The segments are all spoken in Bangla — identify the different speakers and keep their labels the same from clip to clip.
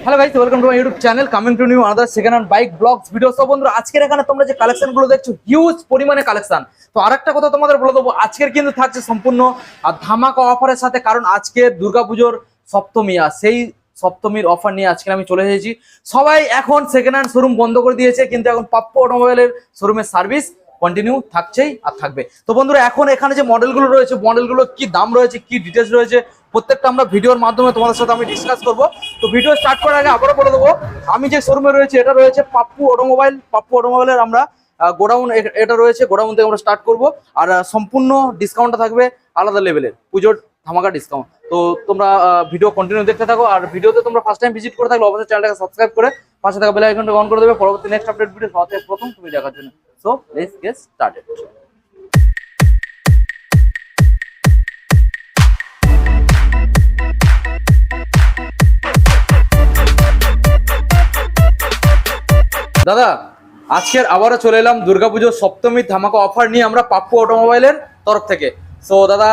Speaker 1: Hello guys, welcome to my YouTube channel coming to new another second hand bike blogs video. সব বন্ধুরা, আজকের এখানে তোমরা যে কালেকশনগুলো দেখছো, হিউজ পরিমাণে কালেকশন। তো আরেকটা কথা তোমাদের বলে দেবো, আজকের কিন্তু থাকছে সম্পূর্ণ ধামাকা অফারের সাথে, কারণ আজকে দুর্গাপুজোর সপ্তমী, আর সেই সপ্তমীর অফার নিয়ে আজকে আমি চলে এসেছি। সবাই এখন সেকেন্ড হ্যান্ড শোরুম বন্ধ করে দিয়েছে, কিন্তু এখন পাপ্পু অটোমোবাইলের শোরুমের সার্ভিস কন্টিনিউ থাকছেই আর থাকবে। তো বন্ধুরা, এখন এখানে যে মডেলগুলো রয়েছে, মডেলগুলো কি দাম রয়েছে, কি ডিটেলস রয়েছে, প্রত্যেকটা আমরা ভিডিওর মাধ্যমে তোমাদের সাথে আমি ডিসকাস করব। তো ভিডিও স্টার্ট করার আগে আবারও বলে দেবো, আমি যে শোরুমে রয়েছে এটা রয়েছে পাপ্পু অটোমোবাইল। পাপ্পু অটোমোবাইলের আমরা গোডাউন এটা রয়েছে, গোডাউন থেকে আমরা স্টার্ট করব। আর সম্পূর্ণ ডিসকাউন্টটা থাকবে আলাদা লেভেলের, পুজোর ধামাকা ডিসকাউন্ট। তো তোমরা ভিডিও কন্টিনিউ দেখতে থাকো। আর ভিডিওতে তোমরা ফার্স্ট টাইম ভিজিট করে থাকলে অবশ্যই চ্যানেলটাকে সাবস্ক্রাইব করে পাশে থাকা বেল আইকনটা অন করে দেবে, পরবর্তী নেক্সট আপডেট ভিডিও সবার থেকে প্রথম তুমি দেখার জন্য। So let's get started. দাদা, আজকের আবারও চলে এলাম দুর্গাপুজোর সপ্তমী ধামাকা অফার নিয়ে আমরা পাপ্পু অটোমোবাইলের তরফ থেকে। সো দাদা,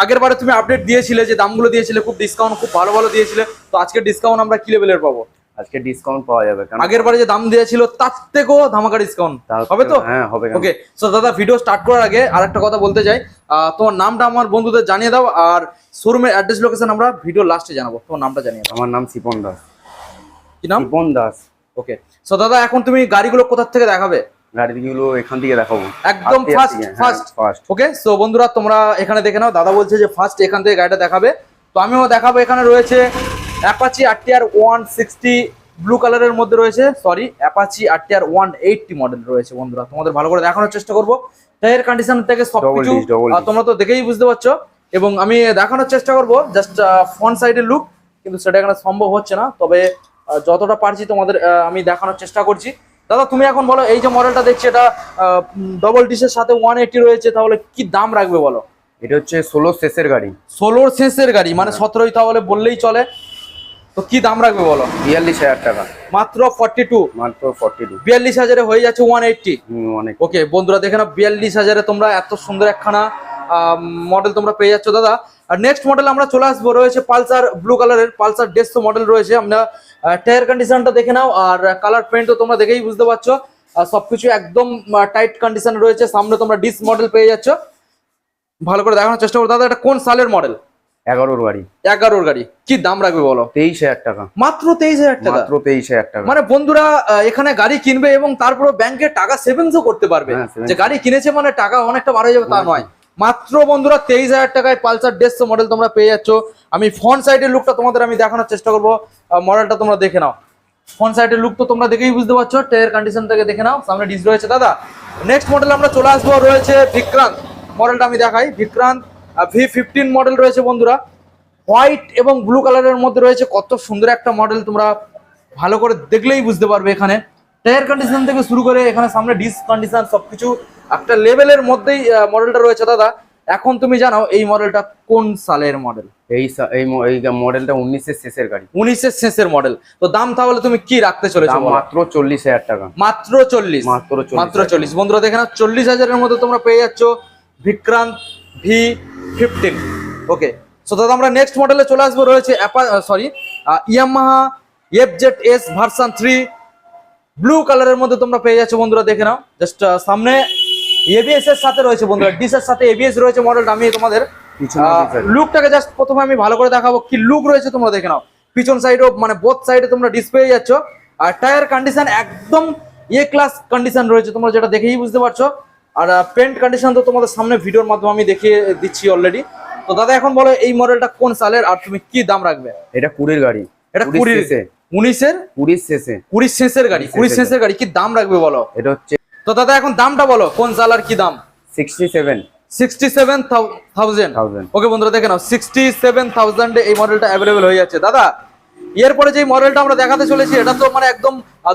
Speaker 1: আগের বারে তুমি আপডেট দিয়েছিলে, যে দামগুলো দিয়েছিলে খুব ডিসকাউন্ট, খুব ভালো ভালো দিয়েছিলে। তো আজকের ডিসকাউন্ট আমরা কি লেভেলের পাবো?
Speaker 2: আজকে ডিসকাউন্ট পাওয়া যাবে, কারণ
Speaker 1: আগের বারে যে দাম দিয়েছিল তার থেকেও ধামাকা ডিসকাউন্ট হবে তো?
Speaker 2: হ্যাঁ, হবে।
Speaker 1: ওকে, সো দাদা, ভিডিও স্টার্ট করার আগে আরেকটা কথা বলতে চাই, তোমার নামটা আমার বন্ধুদের জানিয়ে দাও, আর শোরুমের অ্যাড্রেস লোকেশন আমরা ভিডিও লাস্টে জানাবো। তোমার নামটা জানিয়ে দাও।
Speaker 2: আমার নাম শিপন দাস।
Speaker 1: কি নাম?
Speaker 2: শিপন দাস।
Speaker 1: ওকে, সো দাদা, এখন তুমি গাড়িগুলো কোথা থেকে দেখাবে?
Speaker 2: গাড়িগুলো এখান থেকে দেখাবো,
Speaker 1: একদম ফার্স্ট। ওকে, সো বন্ধুরা, তোমরা এখানে দেখে নাও। দাদা বলছে যে ফার্স্ট এখান থেকে গাড়িটা দেখাবে, তো আমিও দেখাবো। এখানে রয়েছে অ্যাপাচি আরটিআর 160 ব্লু কালারের মধ্যে রয়েছে, সরি অ্যাপাচি আরটিআর 180 মডেল রয়েছে। বন্ধুরা, তোমাদের ভালো করে দেখানোর চেষ্টা করবো। টায়ার কন্ডিশন থেকে সবকিছু তোমরা তো দেখেই বুঝতে পারছো, এবং আমি দেখানোর চেষ্টা করবো জাস্ট ফ্রন্ট সাইডের লুক, কিন্তু সেটা এখানে সম্ভব হচ্ছে না, তবে যতটা পারছি তোমাদের আমি দেখানোর চেষ্টা করছি। দাদা, তুমি এখন বলো, এই যে মডেলটা দেখছি এটা ডবল ডিসের সাথে 180 রয়েছে, তাহলে কি দাম রাখবে বলো?
Speaker 2: এটা হচ্ছে 16 শেষের গাড়ি।
Speaker 1: 16 শেষের গাড়ি মানে 17ই তাহলে বললেই চলে। তো কি দাম রাখবে বলো?
Speaker 2: 42,000 টাকা।
Speaker 1: মাত্র 42?
Speaker 2: মাত্র 42।
Speaker 1: 42,000-এ হয়ে যাচ্ছে 180।
Speaker 2: অনেক।
Speaker 1: ওকে বন্ধুরা, দেখে নাও, 42,000-এ তোমরা এত সুন্দর একখানা মডেল তোমরা পেয়ে যাচ্ছ দাদা। আর নেক্সট মডেল আমরা চলে আসবো, রয়েছে পালসার ব্লু কালারের, পালসার 150 মডেল রয়েছে। আমরা টায়ার কন্ডিশনটা দেখে নাও, আর কালার প্রিন্টও তোমরা দেখেই বুঝতে পারছো, সবকিছু একদম টাইট কন্ডিশন রয়েছে। সামনে তোমরা ডিস মডেল পেয়ে যাচ্ছ। ভালো করে দেখানোর চেষ্টা করো দাদা, এটা কোন সালের মডেল?
Speaker 2: 11-র গাড়ি।
Speaker 1: 11-র গাড়ি। কি দাম রাখবে বলো?
Speaker 2: 23,000 টাকা।
Speaker 1: মাত্র 23,000 টাকা?
Speaker 2: মাত্র 23,000 টাকা।
Speaker 1: মানে বন্ধুরা, এখানে গাড়ি কিনবে এবং তারপরে ব্যাংকে টাকা সেভিংসও করতে পারবে, যে গাড়ি কিনেছে মানে টাকা অনেকটা বার হয়ে যাবে তা নয়। মাত্র বন্ধুরা 23,000 টাকায় পালসার 150 মডেল তোমরা পেয়ে যাচ্ছ। আমি ফ্রন্ট সাইডের লুকটা তোমাদের আমি দেখানোর চেষ্টা করবো, মডেলটা তোমরা দেখে নাও। ফ্রন্ট সাইডের লুক তো তোমরা দেখেই বুঝতে পারছো, টায়ার কন্ডিশন থেকে দেখে নাও। সামনে ডিস রয়েছে দাদা। নেক্সট মডেল আমরা চলে আসবো, রয়েছে বিক্রান্ত মডেলটা আমি দেখাই। বিক্রান্ত V15 মডেল রয়েছে বন্ধুরা, হোয়াইট এবং ব্লু কালারের মধ্যে রয়েছে। কত সুন্দর একটা মডেল, তোমরা ভালো করে দেখলেই বুঝতে পারবে। এখানে টায়ার কন্ডিশন থেকে শুরু করে এখানে সামনে ডিস কন্ডিশন সবকিছু একটা লেভেলের মধ্যেই মডেলটা রয়েছে দাদা। এখন তুমি জানাও এই মডেলটা কোন সালের মডেল?
Speaker 2: এই মডেলটা 19-এর শেষের গাড়ি।
Speaker 1: 19-এর শেষের মডেল। তো দাম তাহলে তুমি কি রাখতে চলেছো?
Speaker 2: মাত্র 40,000 টাকা।
Speaker 1: মাত্র 40?
Speaker 2: মাত্র
Speaker 1: 40 বন্ধুরা, দেখে নাও, 40,000-এর মধ্যে তোমরা পেয়ে যাচ্ছ বিক্রান্ত V15। ওকে, সো দাদা, আমরা নেক্সট মডেলে চলে আসবো, রয়েছে ইয়ামাহা FZS ভার্সন 3 ব্লু কালারের মধ্যে তোমরা পেয়ে যাচ্ছ বন্ধুরা। দেখে নাও, জাস্ট সামনে ABS এর সাথে রয়েছে বন্ধুরা, ডিসের সাথে ABS রয়েছে মডেলটা। আমি তোমাদের লুকটাকে জাস্ট প্রথমে আমি ভালো করে দেখাবো কি লুক রয়েছে, তোমরা দেখে নাও। পিছন সাইডও মানে বোথ সাইডে তোমরা ডিসপ্লে পেয়ে যাচ্ছ। আর টায়ার কন্ডিশন একদম এ ক্লাস কন্ডিশন রয়েছে, তোমরা যেটা দেখেই বুঝতে পারছো। আর পেন্ট কন্ডিশন তো তোমাদের সামনে ভিডিওর মাধ্যমে আমি দেখিয়ে দিচ্ছি অলরেডি। তো দাদা, এখন বলো এই মডেলটা কোন সালের, আর তুমি কি দাম রাখবে?
Speaker 2: এটা 20-এর গাড়ি।
Speaker 1: এটা 19-এর 20 শেষের গাড়ি। 20 শেষের গাড়ি, কি দাম রাখবে বলো?
Speaker 2: এটা হচ্ছে,
Speaker 1: তো দাদা এখন দামটা বলো, কোন সাল আর কি দাম?
Speaker 2: 67,000।
Speaker 1: ওকে বন্ধুরা, দেখে নাও, 67,000-এ এই মডেলটা অ্যাভেলেবেল হয়ে যাচ্ছে দাদা। এরপরে যে মডেলটা আমরা দেখাতে চলেছি, এটা তো মানে একদম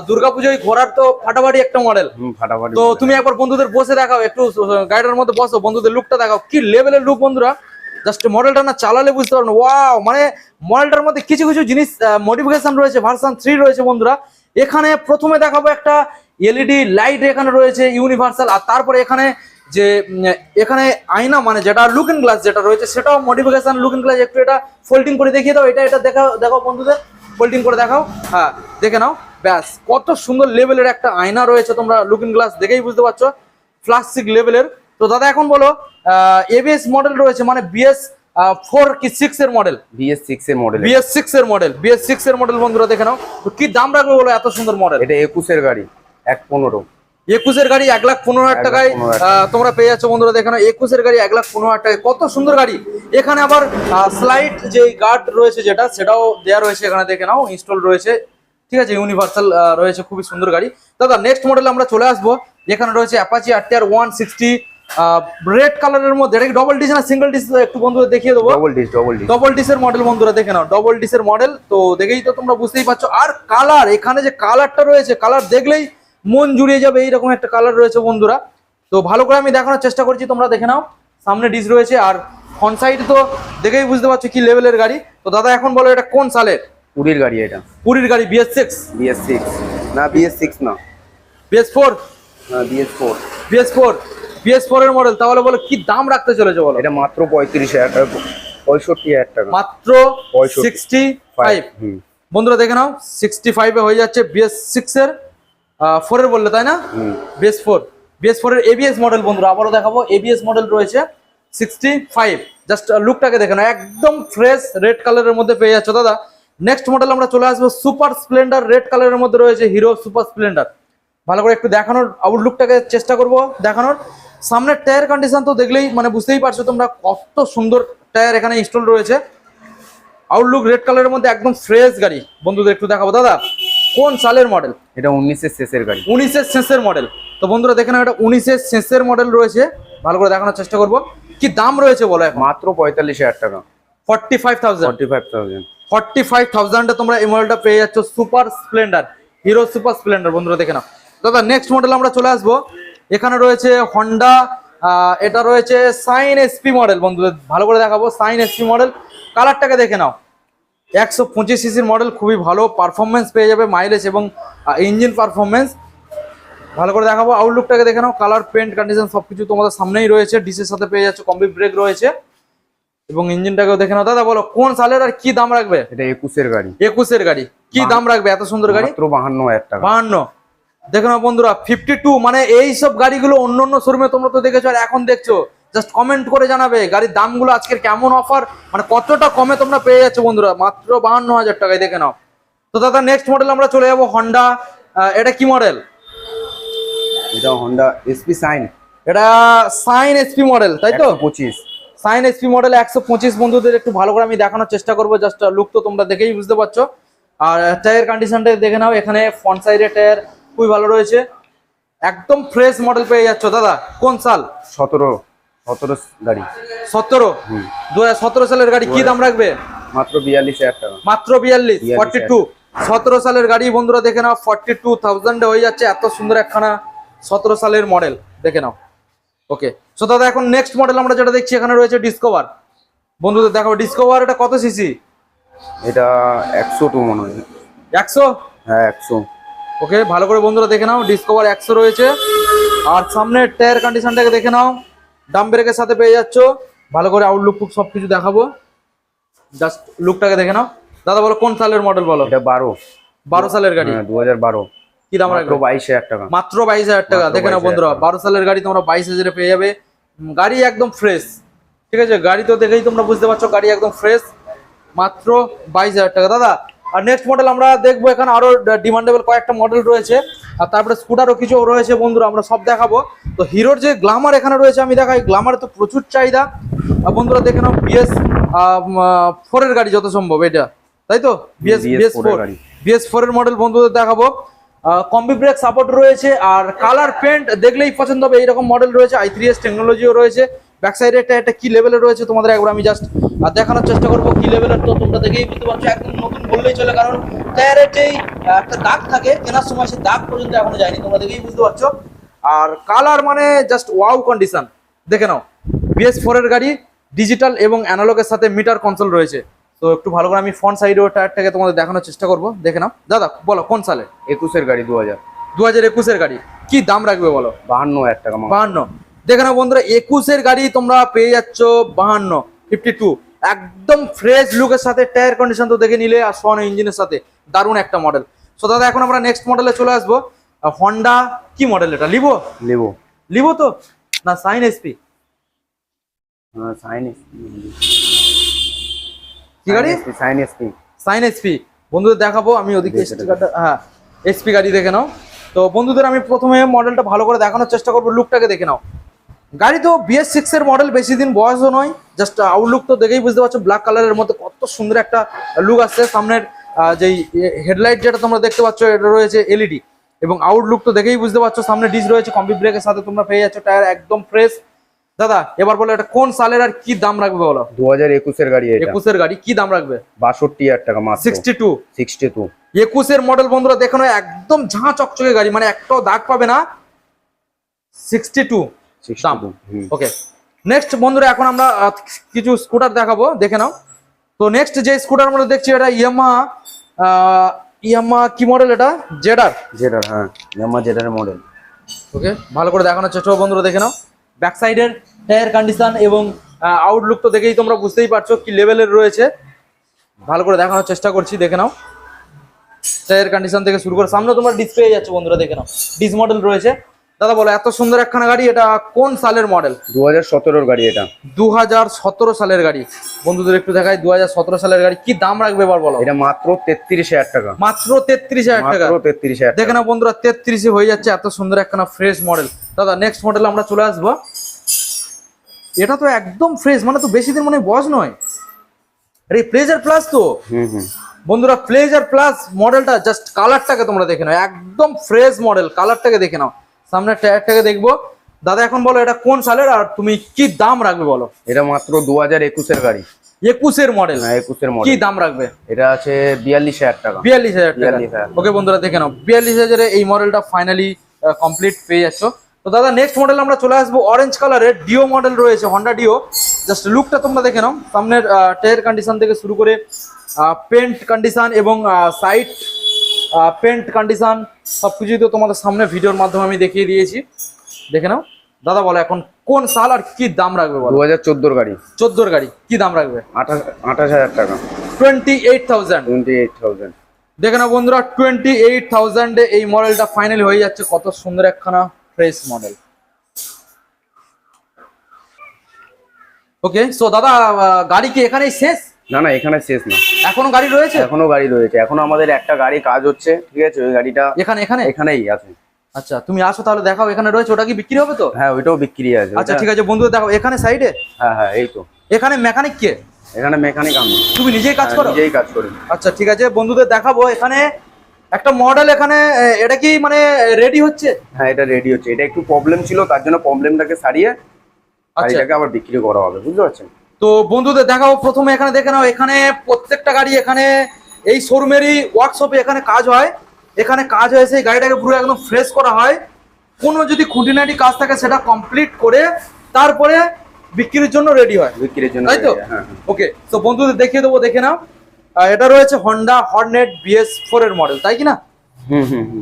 Speaker 1: দুর্গাপুজোয় ঘোরার তো ফাটাফাটি একটা মডেল। তো তুমি একবার বন্ধুদের বসে দেখাও, একটু গাড়ির মধ্যে বসো, বন্ধুদের লুকটা দেখাও, কি লেভেলের লুক বন্ধুরা। জাস্ট মডেলটা না চালালে বুঝতে পারবেন, ওয়াও, মানে মডেলটার মধ্যে কিছু কিছু জিনিস মডিফিকেশন রয়েছে, ভার্সন 3 রয়েছে বন্ধুরা। এখানে প্রথমে দেখাবো একটা এলইডি লাইট এখানে রয়েছে ইউনিভার্সাল, আর তারপরে এখানে যে এখানে আয়না মানে যেটা লুকিং গ্লাস যেটা রয়েছে সেটাও মডিফিকেশন। লুকিং গ্লাস একটু এটা ফোল্ডিং করে দেখিয়ে দাও, এটা দেখো বন্ধুদের, ফোল্ডিং করে দেখাও, হ্যাঁ দেখে নাও, ব্যাস কত সুন্দর লেভেলের একটা আয়না রয়েছে, তোমরা লুকিং গ্লাস দেখেই বুঝতে পারছো ক্লাসিক লেভেলের। তো দাদা এখন বলো এবিএস মডেল রয়েছে মানে বিএস 4 কি 6 এর মডেল,
Speaker 2: BS6 এর মডেল,
Speaker 1: BS6 এর মডেল, BS6 এর মডেল বন্ধুরা দেখে নাও। তো কি দাম রাখবে বলো এত সুন্দর মডেল?
Speaker 2: এটা 21 এর গাড়ি, 1.15।
Speaker 1: 21 এর গাড়ি 1,15,000 টাকায় তোমরা পেয়ে যাচ্ছ বন্ধুরা দেখে নাও। 21 এর গাড়ি 1,15,000 টাকায়, কত সুন্দর গাড়ি। এখানে আবার স্লাইড যে গার্ড রয়েছে যেটা, সেটাও দেওয়া রয়েছে এখানে দেখে নাও, ইনস্টল রয়েছে, ঠিক আছে, ইউনিভার্সাল রয়েছে, খুবই সুন্দর গাড়ি। দাদা নেক্সট মডেলে আমরা চলে আসবো, যেখানে রয়েছে অ্যাপাচি আরটিআর 160 রেড কালারের মধ্যে। এটা কি ডবল ডিস না সিঙ্গেল ডিস একটু বন্ধুরা দেখিয়ে দেবো। ডবল ডিসের মডেল বন্ধুরা দেখে নাও, ডবল ডিসের মডেল। তো দেখেই তো তোমরা বুঝতেই পারছো। আর কালার, এখানে যে কালারটা রয়েছে, কালার দেখলেই মন জুড়িয়ে যাবে, এইরকম একটা কালার রয়েছে বন্ধুরা। তো ভালো করে আমি দেখানোর চেষ্টা করছি, তোমরা দেখে নাও। সামনে ডিস রয়েছে আর ফ্রন্ট সাইড তো দেখেই বুঝতে পারছো কি লেভেলের গাড়ি। তো দাদা এখন বলো এটা কোন সালের?
Speaker 2: 20 গাড়ি, এটা
Speaker 1: 20 গাড়ি, BS6
Speaker 2: না, BS6 না,
Speaker 1: BS4
Speaker 2: না BS4
Speaker 1: BS4 এর মডেল। তাহলে বলো কি দাম রাখতে চলেছে বলো?
Speaker 2: এটা মাত্র 35,000 টাকা, 65,000 টাকা,
Speaker 1: মাত্র 65। বন্ধুরা দেখে নাও 65 এ হয়ে যাচ্ছে BS6 এর 4 এর বললে তাই না? BS4 এর ABS মডেল বন্ধুরা, আবারও দেখাবো, ABS মডেল রয়েছে 65। জাস্ট লুকটাকে দেখে নাও, একদম ফ্রেশ রেড কালারের মধ্যে পেয়ে যাচ্ছ দাদা। নেক্সট মডেল আমরা চলে আসবো সুপার স্প্লেন্ডার, রেড কালারের মধ্যে রয়েছে হিরো সুপার স্প্লেন্ডার। ভালো করে একটু দেখানোর আউটলুকটাকে চেষ্টা করবো দেখানোর। সামনের টায়ার কন্ডিশন তো দেখলেই মানে বুঝতেই পারছো তোমরা কত সুন্দর টায়ার এখানে ইনস্টল রয়েছে। আউটলুক রেড কালারের মধ্যে একদম ফ্রেশ গাড়ি বন্ধুদের একটু দেখাবো। দাদা কোন সালের মডেল?
Speaker 2: এটা 19 এর শেষের গাড়ি,
Speaker 1: 19 এর শেষের মডেল। তো বন্ধুরা দেখে নাও, এটা 19 এর শেষের মডেল রয়েছে। ভালো করে দেখানোর চেষ্টা করবো। কি দাম রয়েছে বলো?
Speaker 2: মাত্র 45,000 টাকা,
Speaker 1: 45,000 তোমরা এই মডেলটা পেয়ে যাচ্ছ, super Splendor, hero super Splendor বন্ধুরা দেখে নাও। দাদা নেক্সট মডেল আমরা চলে আসবো, এখানে রয়েছে হন্ডা, এটা রয়েছে সাইন এসপি মডেল বন্ধুদের ভালো করে দেখাবো। সাইন এসপি মডেল, কালারটাকে দেখে নাও, 125 সিসির মডেল, খুবই ভালো পারফরমেন্স পেয়ে যাবে, মাইলেজ এবং ইঞ্জিন পারফরমেন্স। ভালো করে দেখাবো, আউটলুকটাকে দেখে নাও, কালার, পেন্ট, কন্ডিশন সবকিছু তোমাদের সামনেই রয়েছে। ডিসের সাথে পেয়ে যাচ্ছে, কম্বি ব্রেক রয়েছে এবং ইঞ্জিনটাকেও দেখে নাও। দাদা বলো কোন সালের আর কি দাম রাখবে?
Speaker 2: এটা 21 এর গাড়ি,
Speaker 1: 21 এর গাড়ি, কি দাম রাখবে এত সুন্দর গাড়ি?
Speaker 2: মাত্র 52,000 টাকা।
Speaker 1: 52 দেখে নাও বন্ধুরা, 52। মানে এই সব গাড়িগুলো অন্য অন্য শোরুমে তোমরা তো দেখেছো আর এখন দেখছো, জাস্ট কমেন্ট করে জানাবে গাড়ির দামগুলো আজকের কেমন অফার, মানে কতটা কমে তোমরা পেয়ে যাচ্ছ বন্ধুরা, মাত্র 52,000 টাকায় দেখে নাও। তো দাদা নেক্সট মডেল আমরা চলে যাবো হন্ডা, এটা কি মডেল?
Speaker 2: এটা হন্ডা এসপি সাইন,
Speaker 1: এটা সাইন এসপি মডেল তাই তো?
Speaker 2: 125
Speaker 1: সাইন এসপি মডেল 125 বন্ধুদের একটু ভালো করে আমি দেখানোর চেষ্টা করবো। জাস্ট লুক তো তোমরা দেখেই বুঝতে পারছো। আর টায়ার কন্ডিশনটা দেখে নাও, এখানে ফ্রন্ট সাইডের টায়ার খুবই ভালো রয়েছে, একদম ফ্রেশ মডেল পেয়ে যাচ্ছ। দাদা কোন সাল?
Speaker 2: 17 গাড়ি,
Speaker 1: 17 2017 সালের গাড়ি, কি দাম রাখবে?
Speaker 2: মাত্র 42,000 টাকা,
Speaker 1: মাত্র 42 17 সালের গাড়ি বন্ধুরা দেখে নাও, 42,000 হয়ে যাচ্ছে। এত সুন্দর একখানা 17 সালের মডেল দেখে নাও। ওকে, সো দাদা এখন নেক্সট মডেল আমরা যেটা দেখছি, এখানে রয়েছে ডিসকভার বন্ধুদের দেখাবো। ডিসকভার এটা কত সিসি?
Speaker 2: এটা 102 মনে হয়,
Speaker 1: 100?
Speaker 2: হ্যাঁ 100।
Speaker 1: ওকে, ভালো করে বন্ধুরা দেখে নাও, ডিসকভার 100 রয়েছে। আর সামনের টায়ার কন্ডিশনটাকে দেখে নাও, ডাম ব্রেকের সাথে পেয়ে যাচ্ছ। ভালো করে আউটলুক সবকিছু দেখাবো, জাস্ট লুকটাকে দেখে নাও। দাদা বলো কোন সালের মডেল বলো?
Speaker 2: এটা
Speaker 1: 12 সালের গাড়ি,
Speaker 2: 2012।
Speaker 1: কি দাম রাখবে?
Speaker 2: 22,000 টাকা,
Speaker 1: মাত্র 22,000 টাকা দেখে নাও বন্ধুরা। 12 সালের গাড়ি তোমরা 22,000 পেয়ে যাবে। গাড়ি একদম ফ্রেশ, ঠিক আছে, গাড়ি তো দেখেই তোমরা বুঝতে পারছো গাড়ি একদম ফ্রেশ, মাত্র 22,000 টাকা দাদা। আর নেক্সট মডেল আমরা দেখবো, এখানে আরো ডিমান্ডেবল কয়েকটা মডেল রয়েছে, আর তারপরে স্কুটারও কিছু রয়েছে বন্ধুরা, আমরা সব দেখাবো। তো হিরোর যে গ্ল্যামার এখানে রয়েছে আমি দেখাই, গ্ল্যামারে তো প্রচুর চাহিদা বন্ধুরা দেখে নাও। BS4 এর গাড়ি যত সম্ভব এটা, তাই তো? BS4 এর মডেল বন্ধুদের দেখাবো। কম্বি ব্রেক সাপোর্ট রয়েছে, আর কালার পেন্ট দেখলেই পছন্দ হবে এইরকম মডেল রয়েছে। i3s টেকনোলজিও রয়েছে। ব্যাক সাইডে একটা কি লেভেলের রয়েছে তোমাদের একবার আমি জাস্ট দেখানোর চেষ্টা করবো কি লেভেলের। তো তোমরা দেখেই বুঝতে পারছো, একদম নতুন বললেই চলে, কারণ টায়ারের যেই একটা দাগ থাকে কেনার সময়, সেই দাগ পর্যন্ত এখনো যায়নি, তোমরা দেখেই বুঝতে পারছো। আর কালার মানে জাস্ট ওয়াও কন্ডিশন দেখে নাও। BS4 এর গাড়ি, ডিজিটাল এবং অ্যানালগের সাথে মিটার কনসোল রয়েছে। তো একটু ভালো করে আমি ফ্রন্ট সাইড ও টায়ারটাকে তোমাদের দেখানোর চেষ্টা করবো, দেখে নাও। দাদা বলো কোন সালে?
Speaker 2: 21 এর গাড়ি,
Speaker 1: 2021 এর গাড়ি, কি দাম রাখবে বলো?
Speaker 2: 52,000 টাকা।
Speaker 1: 52 দেখে নাও বন্ধুরা, 21 এর গাড়ি তোমরা পেয়ে যাচ্ছ 52, 52। একদম ফ্রেশ লুকের সাথে টায়ার কন্ডিশন তো দেখে নিলে, আর সোয়ানো ইঞ্জিনের সাথে দারুণ একটা মডেল। সো দাদা এখন আমরা নেক্সট মডেলে চলে আসবো। হন্ডা কি মডেল এটা? লিভো?
Speaker 2: লিভো।
Speaker 1: লিভো তো না সাইন এসপি?
Speaker 2: সাইন
Speaker 1: কি গাড়ি?
Speaker 2: Sign SP.
Speaker 1: সাইন এসপি বন্ধুদের দেখাবো আমি ওদিকে স্টিকারটা। হ্যাঁ এসপি গাড়ি দেখে নাও। তো বন্ধুদের আমি প্রথমে মডেলটা ভালো করে দেখানোর চেষ্টা করবো, লুকটাকে দেখে নাও। গাড়ি তো BS6 এর মডেল, বেশি দিন বয়সও নয়, জাস্ট আউটলুক তো দেখেই বুঝতে পারছো ব্ল্যাক কালারের মধ্যে কত সুন্দর একটা লুক আসছে। সামনের যেই হেডলাইট যেটা তোমরা দেখতে পাচ্ছ এটা রয়েছে LED, এবং আউটলুক তো দেখেই বুঝতে পারছো। সামনে ডিস রয়েছে, কম্বি ব্রেকের সাথে তোমরা পেয়ে যাচ্ছ টায়ার একদম ফ্রেশ। দাদা এবার বলো এটা কোন সালের আর কি দাম রাখবে বলো?
Speaker 2: 2021 এর গাড়ি।
Speaker 1: 21 এর গাড়ি, কি দাম রাখবে?
Speaker 2: 62,000 টাকা মাত্র।
Speaker 1: 62।
Speaker 2: 62
Speaker 1: 21 এর মডেল বন্ধুরা দেখো না, একদম ঝাঁ চকচকে গাড়ি, মানে একটাও দাগ পাবে না। 62 দাম। ওকে নেক্সট বন্ধুরা এখন আমরা কিছু স্কুটার দেখাবো, দেখে নাও। তো নেক্সট যে স্কুটার আমরা দেখছি এটা ইয়ামাহা কি মডেল এটা? জেডার।
Speaker 2: হ্যাঁ ইয়ামাহা জেডার মডেল।
Speaker 1: ওকে ভালো করে দেখানোর চেষ্টা করো বন্ধুরা, দেখে নাও। ব্যাক সাইডের টায়ার কন্ডিশন এবং আউটলুক তো দেখেই তোমরা বুঝতেই পারছো কি লেভেলের রয়েছে। ভালো করে দেখানোর চেষ্টা করছি, দেখে নাও। টায়ার কন্ডিশন থেকে শুরু করে সামনে তোমার ডিসপ্লে যাচ্ছে বন্ধুরা, দেখে নাও। ডিস মডেল রয়েছে। দাদা বলো এত সুন্দর একখানা গাড়ি, এটা কোন সালের মডেল?
Speaker 2: 2017 গাড়ি এটা।
Speaker 1: 2017 সালের গাড়ি বন্ধুদের একটু দেখাই। 2017 সালের গাড়ি, কি দাম রাখবে এবার বলো?
Speaker 2: এটা মাত্র 33,000 টাকা।
Speaker 1: মাত্র 33,000 টাকা।
Speaker 2: মাত্র 33,000
Speaker 1: দেখে নাও বন্ধুরা 33 হয়ে যাচ্ছে, এত সুন্দর একখানা ফ্রেশ মডেল। দাদা নেক্সট মডেল আমরা চলে আসবো। এটা তো একদম ফ্রেশ, মানে তো বেশি দিন মনে বয়স নয়। আরে প্লেজার প্লাস তো বন্ধুরা, প্লেজার প্লাস মডেলটা, জাস্ট কালারটাকে তোমরা দেখে নাও, একদম ফ্রেশ মডেল। কালারটাকে দেখে নাও, সামনের টায়ারটাকে দেখবো। দাদা এখন বলো এটা কোন সালের আর তুমি কি দাম রাখবে বলো?
Speaker 2: এটা মাত্র 2021 এর গাড়ি।
Speaker 1: 21 এর মডেল?
Speaker 2: হ্যাঁ 21 এর মডেল।
Speaker 1: কি দাম রাখবে?
Speaker 2: এটা আছে 42,000 টাকা।
Speaker 1: 42,000 টাকা। ওকে বন্ধুরা দেখে নাও, 42,000 এই মডেলটা ফাইনালি কমপ্লিট পেয়ে যাচ্ছ। তো দাদা নেক্সট মডেল আমরা চলে আসবো। অরেঞ্জ কালারের ডিও মডেল রয়েছে, হন্ডা ডিও। জাস্ট লুকটা তোমরা দেখে নাও, সামনের টায়ার কন্ডিশন থেকে শুরু করে পেন্ট কন্ডিশন এবং সাইড পেন্ট কন্ডিশন সবকিছুই তো তোমাদের সামনে ভিডিওর মাধ্যমে আমি দেখিয়ে দিয়েছি, দেখে নাও। দাদা বলো এখন কোন সাল আর কি দাম রাখবে বলো?
Speaker 2: 2014 গাড়ি।
Speaker 1: 14 গাড়ি, কি দাম রাখবে?
Speaker 2: 28,000 টাকা।
Speaker 1: 28,000। দেখে নাও বন্ধুরা 28,000 এই মডেলটা ফাইনালি হয়ে যাচ্ছে। কত সুন্দর একখানা ফ্রেশ মডেল। ওকে সো দাদা গাড়ি কি এখানেই শেষ?
Speaker 2: না না এখানে শেষ না,
Speaker 1: এখনো গাড়ি রয়েছে?
Speaker 2: এখনো গাড়ি রয়েছে। এখনো আমাদের একটা গাড়ি কাজ হচ্ছে, ঠিক আছে? ওই গাড়িটা এখানেই আছে।
Speaker 1: আচ্ছা তুমি আসো তাহলে দেখাও, এখানে রয়েছে। ওটা কি বিক্রি হবে তো?
Speaker 2: হ্যাঁ ওইটাও বিক্রি আছে।
Speaker 1: আচ্ছা ঠিক আছে বন্ধু দেখাও এখানে সাইডে।
Speaker 2: হ্যাঁ হ্যাঁ এই তো।
Speaker 1: এখানে মেকানিক কে?
Speaker 2: এখানে মেকানিক আমি।
Speaker 1: তুমি নিজেই কাজ করো?
Speaker 2: নিজেই কাজ করি। আচ্ছা
Speaker 1: ঠিক আছে বন্ধুদের দেখাবো এখানে একটা মডেল। এখানে এটা কি মানে রেডি হচ্ছে?
Speaker 2: হ্যাঁ এটা রেডি হচ্ছে। এটা একটু প্রবলেম ছিল, তার জন্য প্রবলেমটাকে সারিয়ে গাড়িটাকে আবার বিক্রি করা হবে, বুঝতে পারছেন?
Speaker 1: তো বন্ধুদের দেখাবো প্রথমে এখানে দেখে নাও। এখানে প্রত্যেকটা গাড়ি এখানে এই শোরুমেরই ওয়ার্কশপে এখানে কাজ হয়। এখানে কাজ হয়েছে, এই গাড়িটাকে পুরো একদম ফ্রেশ করা হয়। কোনো যদি খুঁটিনাটি কাজ থাকে সেটা কমপ্লিট করে তারপরে বিক্রির জন্য রেডি হয়।
Speaker 2: বিক্রির জন্য,
Speaker 1: তাই তো? ওকে তো বন্ধুদের দেখিয়ে দেবো, দেখে নাও। এটা রয়েছে হন্ডা হর্নেট BS4 এর মডেল, তাই কি না?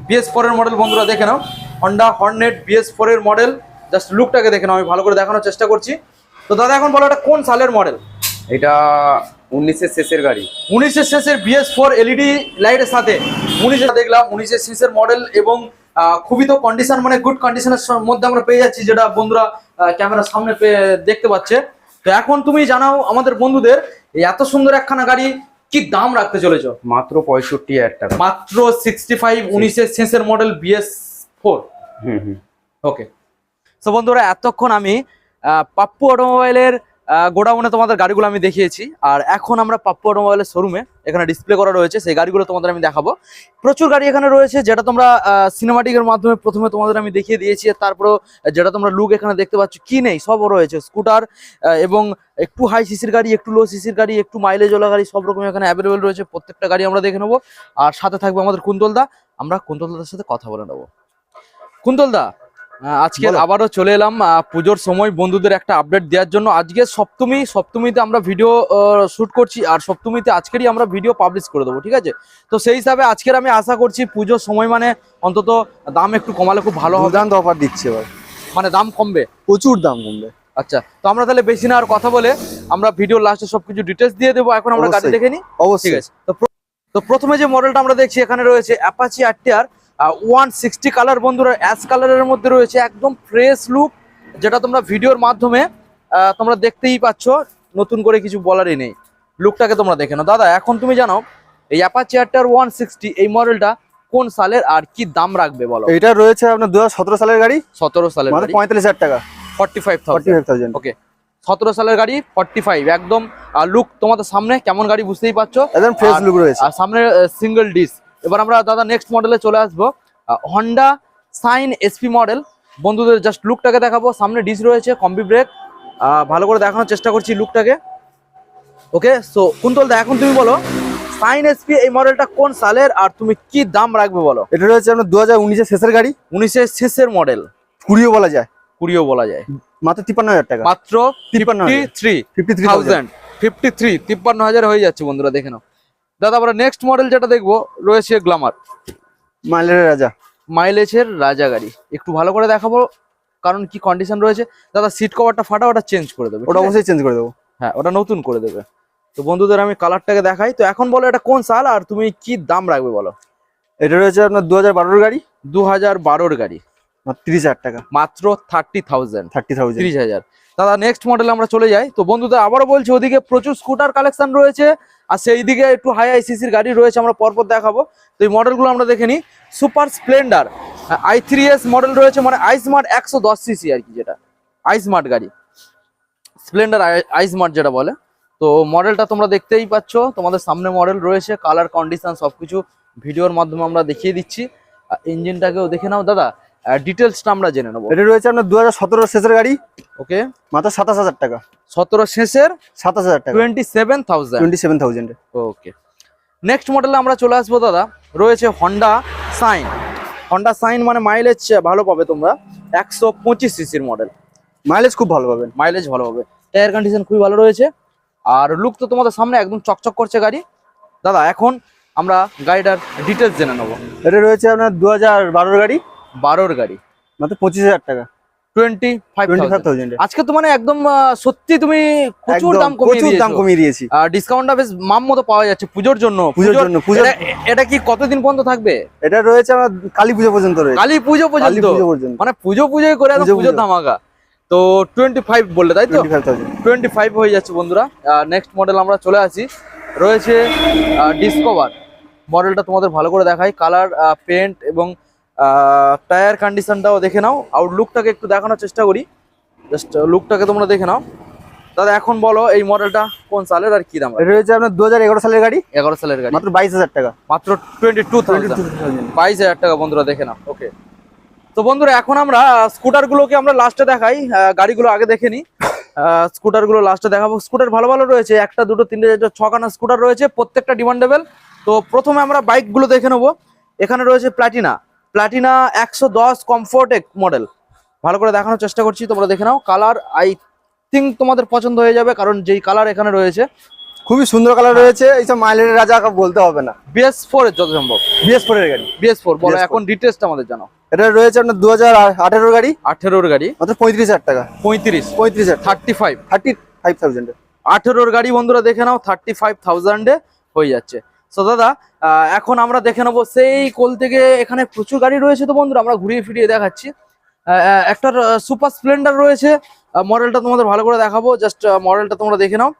Speaker 1: BS4 এর মডেল বন্ধুরা দেখে নাও। হন্ডা হর্নেট BS4 এর মডেল। জাস্ট লুকটাকে দেখে নাও, আমি ভালো করে দেখানোর চেষ্টা করছি। তো দাদা এখন বলো এটা কোন সালের মডেল?
Speaker 2: এটা 19 শেষের গাড়ি।
Speaker 1: 19 শেষের BS4 LED লাইটের সাথে 19 দেখলাম 19 শেষের মডেল, এবং খুবই তো কন্ডিশন মানে গুড কন্ডিশনের মধ্যে আমরা পেয়ে যাচ্ছি, যেটা বন্ধুরা ক্যামেরার সামনে দেখতে পাচ্ছে। তো এখন তুমি জানাও আমাদের বন্ধুদের এই এত সুন্দর একখানা গাড়ি কি দাম রাখতে চলেছো?
Speaker 2: মাত্র 65,000 টাকা।
Speaker 1: মাত্র 65। 19 শেষের মডেল BS4। ওকে তো বন্ধুরা এতক্ষণ আমি পাপ্পু অটোমোবাইলের গোডাউনে তোমাদের গাড়িগুলো আমি দেখিয়েছি, আর এখন আমরা পাপ্পু অটোমোবাইলের শোরুমে এখানে ডিসপ্লে করা রয়েছে, সেই গাড়িগুলো তোমাদের আমি দেখাবো। প্রচুর গাড়ি এখানে রয়েছে, যেটা তোমরা সিনেমাটিকের মাধ্যমে প্রথমে তোমাদের আমি দেখিয়ে দিয়েছি। তারপরেও যেটা তোমরা লুক এখানে দেখতে পাচ্ছ কি নেই সবও রয়েছে। স্কুটার এবং একটু হাই সিসির গাড়ি, একটু লো সিসির গাড়ি, একটু মাইলেজওয়ালা গাড়ি, সব রকম এখানে অ্যাভেলেবেল রয়েছে। প্রত্যেকটা গাড়ি আমরা দেখে নেবো, আর সাথে থাকবে আমাদের কুন্তলদা। আমরা কুন্তলদার সাথে কথা বলে নেবো। কুন্তলদা আজকে আবারও চলে এলাম পুজোর সময় বন্ধুদের একটা আপডেট দেওয়ার জন্য। আজকে সপ্তমীতে আমরা ভিডিও শুট করছি, আর সপ্তমীতে আজকেরই আমরা ভিডিও পাবলিশ করে দেবো, ঠিক আছে? তো সেই হিসাবে আজকের আমি আশা করছি পুজোর সময় মানে অন্তত দাম একটু কমালে খুব ভালো হবে।
Speaker 3: দাম অফার দিচ্ছে এবার,
Speaker 1: মানে দাম কমবে,
Speaker 3: প্রচুর দাম কমবে।
Speaker 1: আচ্ছা তো আমরা তাহলে বেশি না আর কথা বলে আমরা ভিডিও লাস্টে সবকিছু ডিটেলস দিয়ে দেবো। এখন আমরা গাড়ি দেখে নিই।
Speaker 2: অবশ্যই।
Speaker 1: ঠিক আছে, তো প্রথমে যে মডেলটা আমরা দেখছি এখানে রয়েছে অ্যাপাচি আরটিআর 160 কালার বন্ধুরা, অ্যাশ কালারের মধ্যে রয়েছে, একদম ফ্রেশ লুক, যেটা তোমরা ভিডিওর মাধ্যমে তোমরা দেখতেই পাচ্ছ, নতুন করে কিছু বলারই নেই। লুকটাকে তোমরা দেখে নাও। দাদা এখন তুমি জানো এই অ্যাপাচি আরটিআর 160 এই মডেলটা কোন সালের আর কি দাম রাখবে বলো?
Speaker 2: এটা রয়েছে আপনার 2017 সালের গাড়ি।
Speaker 1: 17 সালের গাড়ি,
Speaker 2: 45,000 টাকা,
Speaker 1: 45,000। ওকে, 17 সালের গাড়ি 45 একদম। লুক তোমাদের সামনে কেমন গাড়ি বুঝতেই পারছো,
Speaker 2: একদম ফ্রেশ লুক রয়েছে।
Speaker 1: আর সামনে সিঙ্গেল ডিস। এবার আমরা দাদা নেক্সট মডেলে চলে আসবো, হন্ডা সাইন এসপি মডেল। বন্ধুদের জাস্ট লুকটাকে দেখাবো। সামনে ডিস রয়েছে, কম্বি ব্রেক, ভালো করে দেখানোর চেষ্টা করছি লুকটাকে। ওকে, সো কুন্তল দা এখন তুমি বলো সাইন এসপি এই মডেলটা কোন সালের আর তুমি কি দাম রাখবে বলো?
Speaker 2: এটা রয়েছে আপনার 2019 শেষের গাড়ি।
Speaker 1: 19 শেষের মডেল,
Speaker 2: 20 বলা যায়,
Speaker 1: 20 বলা যায়।
Speaker 2: মাত্র 53,000 টাকা,
Speaker 1: মাত্র 53,000 হয়ে যাচ্ছে বন্ধুরা, দেখে নাও। দাদা আমরা নেক্সট মডেল যেটা দেখবো রয়েছে গ্ল্যামার,
Speaker 2: মাইলেজের রাজা।
Speaker 1: মাইলেজের রাজা গাড়ি। একটু ভালো করে দেখাবো কারণ কি কন্ডিশন রয়েছে। দাদা সিট কভারটা ফাটা, ওটা চেঞ্জ করে দেবে।
Speaker 2: ওটা অবশ্যই চেঞ্জ করে দেবো।
Speaker 1: হ্যাঁ, ওটা নতুন করে দেবে। তো বন্ধুদের আমি কালারটাকে দেখাই। তো এখন বলো এটা কোন সাল আর তুমি কি দাম রাখবে বলো?
Speaker 2: এটা রয়েছে আপনার 2012 গাড়ি।
Speaker 1: 2012 গাড়ি,
Speaker 2: 30,000 টাকা,
Speaker 1: মাত্র 30,000।
Speaker 2: 30,000।
Speaker 1: দাদা নেক্সট মডেল আমরা চলে যাই। তো বন্ধুদের আবারও বলছি, ওদিকে প্রচুর স্কুটার কালেকশন রয়েছে আর সেই দিকে একটু হাই আইসিসির গাড়ি রয়েছে, আমরা পরপর দেখাবো। তো এই মডেলগুলো আমরা দেখে নিই। সুপার স্প্লেন্ডার i3s মডেল রয়েছে, মানে আইস্মার্ট 110 সিসি আর কি, যেটা আইস্মার্ট গাড়ি, স্প্লেন্ডার আইস্মার্ট যেটা বলে। তো মডেলটা তোমরা দেখতেই পাচ্ছ, তোমাদের সামনে মডেল রয়েছে, কালার কন্ডিশন সবকিছু ভিডিওর মাধ্যমে আমরা দেখিয়ে দিচ্ছি। ইঞ্জিনটাকেও দেখে নাও দাদা, ডিটেলসটা আমরা জেনে নেবো।
Speaker 2: এটা রয়েছে আপনার 2017 শেষের গাড়ি।
Speaker 1: ওকে,
Speaker 2: মাত্র 27,000 টাকা,
Speaker 1: 17 শেষের
Speaker 2: 27,000 টাকা,
Speaker 1: 27,000। ওকে, নেক্সট মডেলে আমরা চলে আসবো দাদা। রয়েছে হন্ডা সাইন। হন্ডা সাইন মানে মাইলেজ ভালো পাবে তোমরা, 125 সিসির মডেল।
Speaker 2: মাইলেজ খুব ভালো পাবেন,
Speaker 1: মাইলেজ ভালো পাবে, টায়ার কন্ডিশন খুবই ভালো রয়েছে, আর লুক তো তোমাদের সামনে একদম চকচক করছে গাড়ি। দাদা এখন আমরা গাড়িটার ডিটেলস জেনে নেবো।
Speaker 2: এটা রয়েছে আপনার 2012 গাড়ি।
Speaker 1: 12 গাড়ি,
Speaker 2: মাত্র 25,000 টাকা,
Speaker 1: 25,000। আজকে তো মানে একদম সত্যি তুমি প্রচুর দাম
Speaker 2: কমিয়ে দিয়েছি।
Speaker 1: আর ডিসকাউন্টটা বেশ মাম মতো পাওয়া যাচ্ছে পুজোর জন্য। এটা কি কতদিন পর্যন্ত থাকবে?
Speaker 2: এটা রয়েছে আমার কালী পুজো পর্যন্ত রয়েছে।
Speaker 1: কালী পুজো পর্যন্ত, মানে পুজোই করে একদম পুজোর ধামাকা। তো 25 বললে তাই তো? 25 হয়ে যাচ্ছে বন্ধুরা। নেক্সট মডেল আমরা চলে আসি। রয়েছে ডিসকভার মডেলটা, তোমাদের ভালো করে দেখাই, কালার, পেন্ট এবং টায়ার কন্ডিশনটাও দেখে নাও। আউটলুকটাকে একটু দেখানোর চেষ্টা করি, জাস্ট লুকটাকে তোমরা দেখে নাও। দাদা এখন বলো এই মডেলটা কোন সালের আর কি দাম?
Speaker 2: এটা রয়েছে আপনার 2011 সালের গাড়ি।
Speaker 1: 11 সালের গাড়ি,
Speaker 2: মাত্র 22,000 টাকা,
Speaker 1: মাত্র 22,000 টাকা বন্ধুরা, দেখে নাও। ওকে, তো বন্ধুরা এখন আমরা স্কুটার গুলোকে আমরা লাস্টে দেখাই, গাড়িগুলো আগে দেখে নিই। স্কুটার গুলো লাস্টে দেখাবো। স্কুটার ভালো ভালো রয়েছে, 1টা 2টো 3টে 4টে 6খানা স্কুটার রয়েছে, প্রত্যেকটা ডিমান্ডেবল। তো প্রথমে আমরা বাইক গুলো দেখে নেবো। এখানে রয়েছে প্লাটিনা 110 কমফোর্ট মডেল, ভালো করে দেখানোর চেষ্টা করছি, তোমরা দেখে নাও। কালার আই থিঙ্ক তোমাদের পছন্দ হয়ে যাবে, কারণ যেই কালার এখানে রয়েছে
Speaker 2: খুবই সুন্দর কালার রয়েছে। এইসব মাইলেজের রাজা বলতে হবে না।
Speaker 1: BS4 এর যত সম্ভব,
Speaker 2: BS4 এর গাড়ি।
Speaker 1: BS4 বলো এখন ডিটেইলসটা আমাদের জানাও।
Speaker 2: এটা রয়েছে আপনার 2018 গাড়ি।
Speaker 1: 18 গাড়ি,
Speaker 2: মাত্র 35,000 টাকা,
Speaker 1: 35,000
Speaker 2: 35,000
Speaker 1: 18 গাড়ি বন্ধুরা দেখে নাও, 35,000 এ হয়ে যাচ্ছে। তো দাদা এখন আমরা দেখে নেবো সেই কোল থেকে। এখানে প্রচুর গাড়ি রয়েছে তো বন্ধুরা, আমরা ঘুরিয়ে ফিরিয়ে দেখাচ্ছি। একটা সুপার স্প্লেন্ডার রয়েছে, মডেলটা তোমাদের ভালো করে দেখাবো, জাস্ট মডেলটা তোমরা দেখে নাও,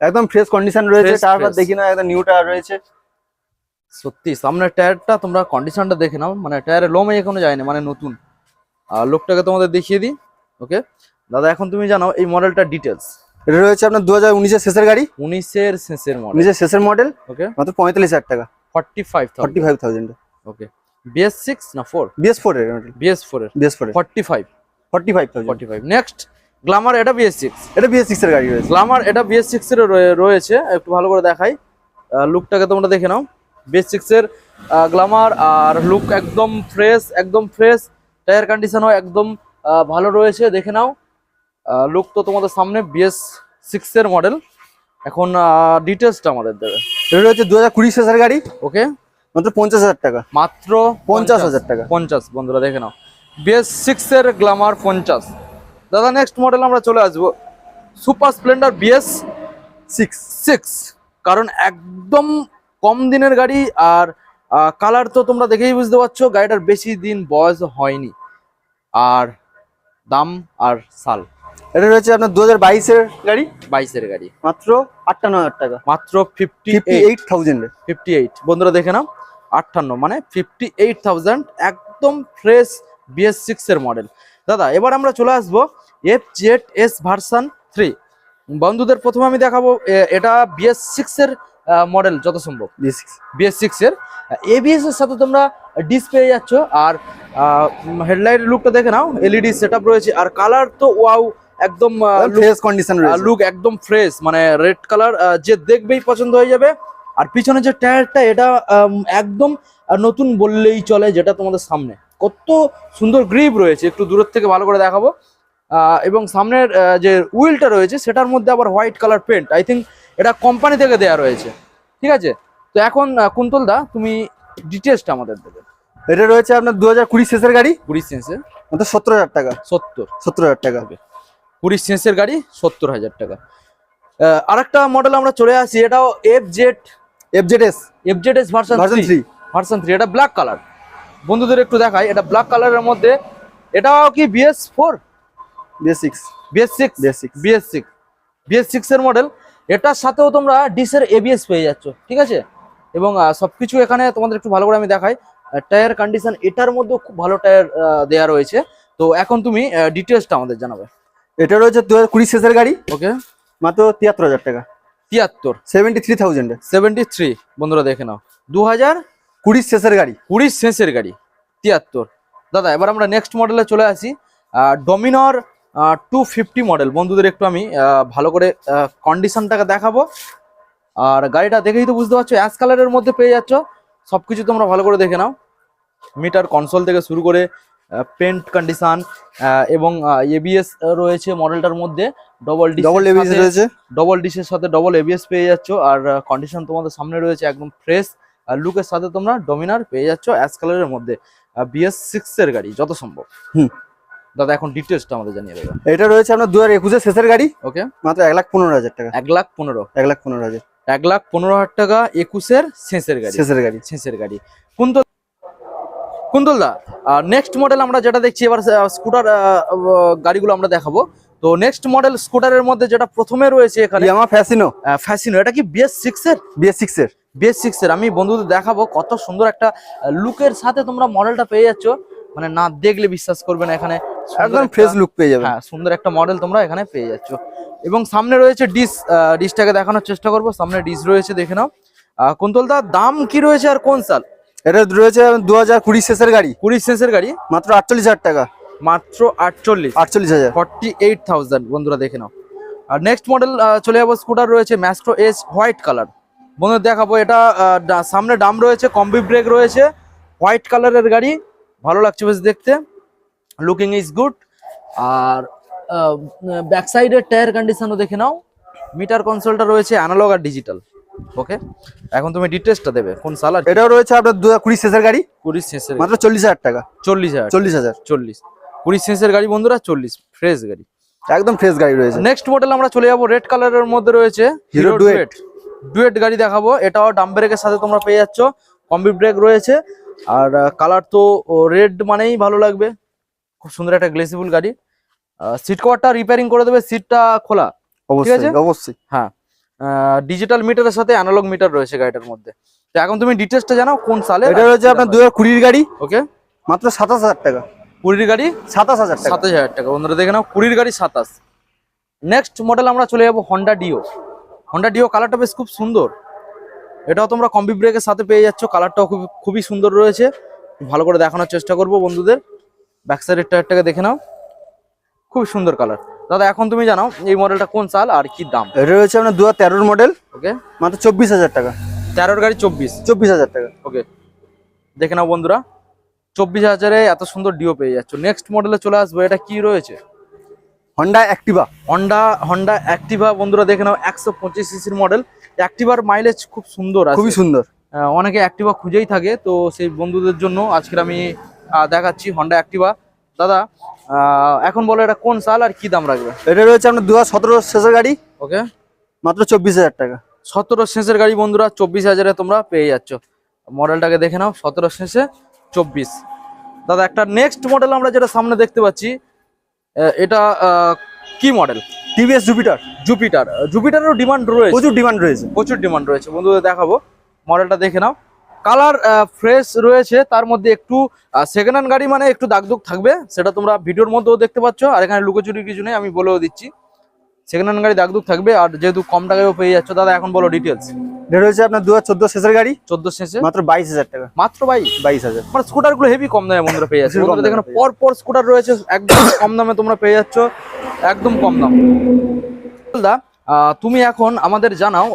Speaker 2: একদম ফ্রেশ কন্ডিশন রয়েছে। তারপর দেখি না একদম নিউ টায়ার রয়েছে।
Speaker 1: সত্যি সামনের টায়ারটা তোমরা কন্ডিশনটা দেখে নাও, মানে টায়ারে লোমে এখনো যায়নি, মানে নতুন। লোকটাকে তোমাদের দেখিয়ে দিই। ওকে দাদা এখন তুমি জানো এই মডেলটার ডিটেলস।
Speaker 2: এটা রয়েছে আপনার 2019 শেষের গাড়ি।
Speaker 1: 19 শেষের মডেল,
Speaker 2: 19 শেষের মডেল।
Speaker 1: ওকে,
Speaker 2: মাত্র 45,000 টাকা,
Speaker 1: 45,000। ওকে, BS6 না 4?
Speaker 2: BS4 এর মডেল,
Speaker 1: BS4 এর 45,000। নেক্সট গ্ল্যামার, এটা BS6।
Speaker 2: এটা BS6 এর গাড়ি রয়েছে।
Speaker 1: গ্ল্যামার এটা BS6 এর রয়েছে, একটু ভালো করে দেখাই, লুকটাকে তোমরা দেখে নাও। BS6 এর গ্ল্যামার, আর লুক একদম ফ্রেশ, টায়ার কন্ডিশনও একদম ভালো রয়েছে, দেখে নাও। লুক তো তোমাদের সামনে BS6 এর মডেল। এখন ডিটেলসটা আমাদের দেবে।
Speaker 2: এটা রয়েছে 2020 শেষের গাড়ি।
Speaker 1: ওকে,
Speaker 2: মাত্র 50,000 টাকা,
Speaker 1: মাত্র
Speaker 2: 50,000 টাকা,
Speaker 1: 50 বন্ধুরা দেখে নাও। BS6 এর গ্ল্যামার 50। দাদা নেক্সট মডেল আমরা চলে আসবো। Super Splendor BS
Speaker 3: 6।
Speaker 1: কারণ একদম কম দিনের গাড়ি, আর কালার তো তোমরা দেখেই বুঝতে পারছো গাড়িটার বেশি দিন বয়স হয়নি। আর দাম আর সাল,
Speaker 3: এটা রয়েছে আপনার 2022-এর গাড়ি,
Speaker 1: 22-এর গাড়ি,
Speaker 3: মাত্র 58,000 টাকা,
Speaker 1: মাত্র
Speaker 3: 58,000 এ।
Speaker 1: 58 বন্ধুরা দেখে নাও, 58 মানে 58,000, একদম ফ্রেশ BS6 এর মডেল। দাদা এবার আমরা চলে আসবো FZS ভার্সন 3। বন্ধুদের প্রথমে আমি দেখাবো এটা BS6 এর মডেল যত সম্ভব, BS6 এর ABS এর সাথে তোমরা ডিস পেয়ে যাচ্ছ। আর হেডলাইট লুকটা দেখে নাও, LED সেটআপ রয়েছে, আর কালার তো ওয়াও, একদম
Speaker 3: ফ্রেশ কন্ডিশন রয়েছে,
Speaker 1: লুক একদম ফ্রেশ, মানে রেড কালার, যে দেখবেই পছন্দ হয়ে যাবে। আর পিছনে যে টায়ারটা, এটা একদম নতুন বললেই চলে, যেটা তোমাদের সামনে কত সুন্দর গ্রিপ রয়েছে, একটু দূরের থেকে ভালো করে দেখাবো। এবং সামনের যে হুইলটা রয়েছে সেটার মধ্যে আবার white colour paint, I think এটা কোম্পানি থেকে দেওয়া রয়েছে, ঠিক আছে। তো এখন কুন্তল দা তুমি ডিটেলসটা আমাদের দেবে।
Speaker 3: এটা রয়েছে আপনার 2020 শেষের গাড়ি,
Speaker 1: 20 সেন্সের,
Speaker 3: মাত্র 70,000 টাকা,
Speaker 1: 70,000
Speaker 3: টাকা।
Speaker 1: 20 সেন্সের গাড়ি 70,000 টাকা। আরেকটা মডেল আমরা চলে আসি, এটাও FZS ভার্সন 3। এটা ব্ল্যাক কালার, বন্ধুদের একটু দেখাই, এটা ব্ল্যাক কালারের মধ্যে, এটাও কি BS6 এর মডেল। এটার সাথেও তোমরা ডিসের ABS পেয়ে যাচ্ছ, ঠিক আছে। এবং সবকিছু এখানে তোমাদের একটু ভালো করে আমি দেখাই। টায়ার কন্ডিশন এটার মধ্যে খুব ভালো টায়ার দেয়া রয়েছে। তো এখন তুমি ডিটেলসটা আমাদের জানাবে।
Speaker 3: এটা রয়েছে 2020 শেষের গাড়ি,
Speaker 1: ওকে,
Speaker 3: মাত্র 73,000 টাকা,
Speaker 1: 73 বন্ধুরা দেখে নাও,
Speaker 3: 2020 শেষের গাড়ি,
Speaker 1: 20 সেন্সের গাড়ি 73। দাদা এবার আমরা নেক্সট মডেলে চলে আসি, ডমিনর 250 মডেল। বন্ধুদের একটু আমি ভালো করে কন্ডিশনটাকে দেখাবো। আর গাড়িটা দেখেই তো বুঝতে পারছো অ্যাশ কালারের মধ্যে পেয়ে যাচ্ছ, সবকিছু তোমরা ভালো করে দেখে নাও, মিটার কনসোল থেকে শুরু করে পেন্ট কন্ডিশন, এবং ABS রয়েছে মডেলটার মধ্যে, ডবল ডিশের সাথে ডবল ABS পেয়ে যাচ্ছ। আর কন্ডিশন তোমাদের সামনে রয়েছে একদম ফ্রেশ, আর লুকের সাথে তোমরা ডমিনার পেয়ে যাচ্ছ অ্যাশ কালারের মধ্যে, BS6 এর গাড়ি যত সম্ভব। দাদা এখন ডিটেলসটা আমাদের জানিয়ে দেবে।
Speaker 3: এটা রয়েছে আপনার 2021 শেষের গাড়ি,
Speaker 1: ওকে,
Speaker 3: মাত্র 1,15,000 টাকা,
Speaker 1: 1,15,000 টাকা, 21 সেন্সের গাড়ি। কুন্তল দা নেক্সট মডেল আমরা যেটা দেখছি, এবার স্কুটার গাড়িগুলো আমরা দেখাবো। তো নেক্সট মডেল স্কুটারের মধ্যে যেটা প্রথমে রয়েছে এখানে
Speaker 3: আমার ফ্যাসিনো,
Speaker 1: এটা কি BS6 এর আমি বন্ধুদের দেখাবো, কত সুন্দর একটা লুকের সাথে তোমরা মডেলটা পেয়ে যাচ্ছ, মানে না দেখলে বিশ্বাস করবে না, এখানে
Speaker 3: একদম ফ্রেশ লুক পেয়ে যাবে।
Speaker 1: হ্যাঁ, সুন্দর একটা মডেল তোমরা এখানে পেয়ে যাচ্ছ। এবং সামনে রয়েছে ডিসটাকে দেখানোর চেষ্টা করবো, সামনে ডিস রয়েছে দেখে নাও। কুন্তল দা দাম কি রয়েছে আর কোন সাল?
Speaker 3: এটা রয়েছে 2020 শেষের গাড়ি,
Speaker 1: 20 সেন্সের গাড়ি,
Speaker 3: মাত্র 48,000 টাকা,
Speaker 1: মাত্র 48,000, 48,000 বন্ধুরা দেখে নাও। আর নেক্সট মডেল চলে যাবো, স্কুটার রয়েছে ম্যাস্ট্রো এস হোয়াইট কালার। বন্ধুরা দেখাবো, এটা সামনে ডাম রয়েছে, কম্বি ব্রেক রয়েছে, হোয়াইট কালারের গাড়ি, ভালো লাগছে বেশ দেখতে, লুকিং ইজ গুড। আর ব্যাক সাইডের টায়ার কন্ডিশনও দেখে নাও, মিটার কনসোলটা রয়েছে অ্যানালগ আর ডিজিটাল। ওকে, এখন তুমি ডিটেলসটা দেবে কোন সাল।
Speaker 3: এটাও রয়েছে আপনার 2020 শেষের গাড়ি,
Speaker 1: 20 সেন্সের,
Speaker 3: মাত্র 40,000 টাকা,
Speaker 1: 40,000, 20 সেন্সের গাড়ি বন্ধুরা, 40 ফ্রেশ গাড়ি,
Speaker 3: একদম ফ্রেশ গাড়ি রয়েছে।
Speaker 1: নেক্সট মডেল আমরা চলে যাবো, রেড কালারের মধ্যে রয়েছে হিরো ডুয়েট গাড়ি দেখাবো। এটাও ডাম ব্রেকের সাথে তোমরা পেয়ে যাচ্ছ, কম্বি ব্রেক রয়েছে, আর কালার তো রেড মানেই ভালো লাগবে, খুব সুন্দর একটা গ্লেসিবল গাড়ি। সিট কভারটা রিপেয়ারিং করে দেবে, সিটটা খোলা, ঠিক আছে
Speaker 3: অবশ্যই।
Speaker 1: হ্যাঁ, ডিজিটাল মিটারের সাথে অ্যানালগ মিটার রয়েছে গাড়িটার মধ্যে। তো এখন তুমি ডিটেলসটা জানাও কোন সালে।
Speaker 3: এটা রয়েছে আপনার 2020 গাড়ি,
Speaker 1: ওকে,
Speaker 3: মাত্র 27,000 টাকা,
Speaker 1: 20 গাড়ি 27,000 টাকা বন্ধুরা দেখে নাও, 20 গাড়ি 27। নেক্সট মডেল আমরা চলে যাবো হন্ডা ডিও, কালারটা বেশ খুব সুন্দর, এটাও তোমরা কম্বি ব্রেকের সাথে পেয়ে যাচ্ছ, কালারটাও খুবই সুন্দর রয়েছে, ভালো করে দেখানোর চেষ্টা করবো বন্ধুদের। ব্যাক সাইডের টায়ারটাকে দেখে নাও, খুব সুন্দর কালার। দাদা এখন তুমি জানাও এই মডেলটা কোন সাল আর কি দাম।
Speaker 3: এটা রয়েছে আপনার 2013 মডেল,
Speaker 1: ওকে,
Speaker 3: মাত্র 24,000 টাকা,
Speaker 1: 13 গাড়ি
Speaker 3: 24,000 টাকা।
Speaker 1: ওকে, দেখে নাও বন্ধুরা, 24,000-এ এত সুন্দর ডিও পেয়ে যাচ্ছ। নেক্সট মডেলে চলে আসবো, এটা কি রয়েছে,
Speaker 3: হন্ডা
Speaker 1: অ্যাক্টিভা বন্ধুরা দেখে নাও, 125 সিসির মডেল। অ্যাক্টিভার মাইলেজ খুব সুন্দর আছে,
Speaker 3: খুবই সুন্দর,
Speaker 1: অনেকে অ্যাক্টিভা খুঁজেই থাকে, তো সেই বন্ধুদের জন্য আজকের আমি দেখাচ্ছি হন্ডা অ্যাক্টিভা। দাদা এখন বলো এটা কোন সাল আর কি দাম রাখবে?
Speaker 3: এটা রয়েছে আপনার 2017 শেষের গাড়ি,
Speaker 1: ওকে,
Speaker 3: মাত্র 24,000 টাকা।
Speaker 1: 17 শেষের গাড়ি বন্ধুরা 24,000-এ তোমরা পেয়ে যাচ্ছ। মডেলটাকে দেখে নাও, 17 শেষে 24। দাদা একটা নেক্সট মডেল আমরা যেটা সামনে দেখতে পাচ্ছি, এটা কি মডেল?
Speaker 3: TVS Jupiter.
Speaker 1: জুপিটারেরও ডিমান্ড রয়েছে,
Speaker 3: প্রচুর ডিমান্ড রয়েছে।
Speaker 1: বন্ধুদের দেখাবো, মডেলটা দেখে নাও। কালার ফ্রেশ রয়েছে, তার মধ্যে একটু সেকেন্ড হ্যান্ড গাড়ি মানে একটু দাগদুগ থাকবে, সেটা তোমরা ভিডিওর মধ্যেও দেখতে পাচ্ছ। আর এখানে লুকোচুরি কিছু নেই, আমি বলেও দিচ্ছি সেকেন্ড হ্যান্ড গাড়ি দাগদুগ থাকবে। আর যেহেতু কম টাকায়ও পেয়ে যাচ্ছ দাদা, এখন বলো ডিটেলস।
Speaker 3: এটা রয়েছে আপনার 2014 শেষের গাড়ি,
Speaker 1: 14 শেষে
Speaker 3: মাত্র 22,000 টাকা।
Speaker 1: মাত্র
Speaker 3: 22,000।
Speaker 1: মানে স্কুটার গুলো হেভি কম দামে বন্ধুরা পেয়ে যাচ্ছে।
Speaker 3: কম
Speaker 1: বন্ধুরা
Speaker 3: দামে
Speaker 1: দেখেন
Speaker 3: পেয়ে
Speaker 1: পর স্কুটার রয়েছে একদম কম দামে তোমরা পেয়ে যাচ্ছ, একদম কম দাম। দা তুমি এখন আমাদের জানাও,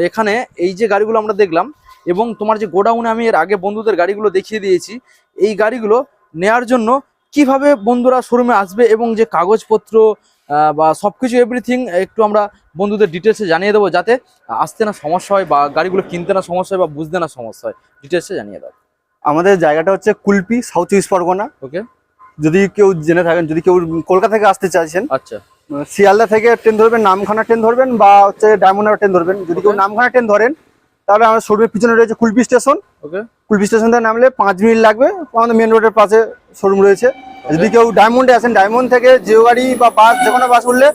Speaker 1: এখানে এই যে গাড়িগুলো আমরা দেখলাম এবং তোমার যে গোডাউনে আমি এর আগে বন্ধুদের গাড়িগুলো দেখিয়ে দিয়েছি, এই গাড়িগুলো নেয়ার জন্য কিভাবে বন্ধুরা শোরুমে আসবে এবং যে কাগজপত্র বা সবকিছু এভরিথিং একটু আমরা বন্ধুদের ডিটেলসে জানিয়ে দেবো, যাতে আসতে না সমস্যা হয় বা গাড়িগুলো কিনতে না সমস্যা হয় বা বুঝতে না সমস্যা হয়। ডিটেলসে জানিয়ে দাও।
Speaker 3: আমাদের জায়গাটা হচ্ছে কুলপি, সাউথ ইস্ট পরগনা।
Speaker 1: ওকে,
Speaker 3: যদি কেউ জেনে থাকেন, যদি কেউ কলকাতা থেকে আসতে চাইছেন,
Speaker 1: আচ্ছা,
Speaker 3: শিয়ালদা থেকে ট্রেন ধরবেন, নামখানা ট্রেন ধরবেন বা হচ্ছে ডায়মন্ড ট্রেন ধরবেন। যদি কেউ নামখানা ট্রেন ধরেন, তাহলে আমার শোরুমের পিছনে রয়েছে কুলপি স্টেশন।
Speaker 1: ওকে,
Speaker 3: কুলপি স্টেশন থেকে নামলে 5 মিনিট লাগবে, আমাদের মেন রোডের পাশে শোরুম রয়েছে। যদি কেউ ডায়মন্ডে আসেন, ডায়মন্ড থেকে জিও গাড়ি বা বাস, যে কোনো বাস উঠলে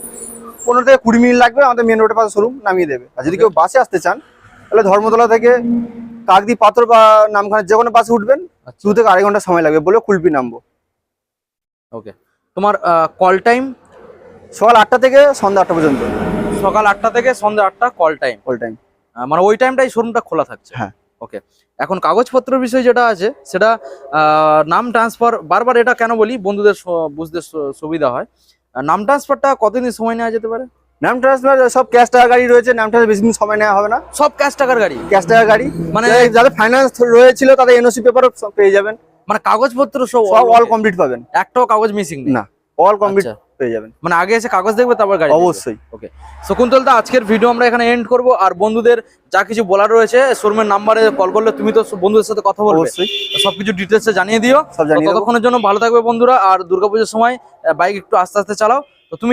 Speaker 3: 15 থেকে 20 মিনিট লাগবে, আমাদের মেন রোডের পাশে শোরুম নামিয়ে দেবে। আর যদি কেউ বাসে আসতে চান, তাহলে ধর্মতলা থেকে কাকদি, পাথর বা নামখানা যে কোনো বাসে উঠবেন, 2 থেকে 2.5 ঘন্টা সময় লাগবে বলে কুলপি নামবো।
Speaker 1: ওকে, তোমার কল টাইম?
Speaker 3: সকাল 8টা থেকে সন্ধ্যা 8টা পর্যন্ত।
Speaker 1: সকাল 8টা থেকে সন্ধ্যা 8টা কল টাইম। মানে ওই টাইমটাই শোরুমটা খোলা থাকছে?
Speaker 3: হ্যাঁ।
Speaker 1: ওকে, এখন কাগজপত্রের বিষয় যেটা আছে সেটা নাম ট্রান্সফার, বারবার এটা কেন বলি বন্ধুদের বুঝতে সুবিধা হয়, নাম ট্রান্সফারটা কতদিন সময় নেওয়া যেতে পারে?
Speaker 3: নাম ট্রান্সফার সব ক্যাশ টাকা গাড়ি রয়েছে, নাম ট্রান্সফার বেশি দিন সময় নেওয়া হবে না।
Speaker 1: সব ক্যাশ টাকার গাড়ি?
Speaker 3: ক্যাশ টাকা গাড়ি, মানে যাদের ফাইন্যান্স রয়েছিল তাদের এনওসি পেপারও পেয়ে যাবেন।
Speaker 1: মানে কাগজপত্র সব
Speaker 3: অল কমপ্লিট পাবেন,
Speaker 1: একটাও কাগজ মিসিং নেই?
Speaker 3: না, অল কমপ্লিট পেয়ে যাবেন।
Speaker 1: মানে আগে এসে কাগজ দেখবে তারপর গাড়ি?
Speaker 3: অবশ্যই।
Speaker 1: ওকে, সো কুন্তলদা আজকের ভিডিও আমরা এখানে এন্ড করব। আর বন্ধুদের যা কিছু বলার রয়েছে শোরুমের নাম্বারে কল করলে তুমি তো বন্ধুদের সাথে কথা বলবে,
Speaker 3: অবশ্যই
Speaker 1: সবকিছু ডিটেলসে জানিয়ে দিও।
Speaker 3: সব জানিয়ে দেবো।
Speaker 1: ততক্ষণের জন্য ভালো থাকবে বন্ধুরা। আর দুর্গাপূজার সময় বাইক একটু আস্তে আস্তে চালাও।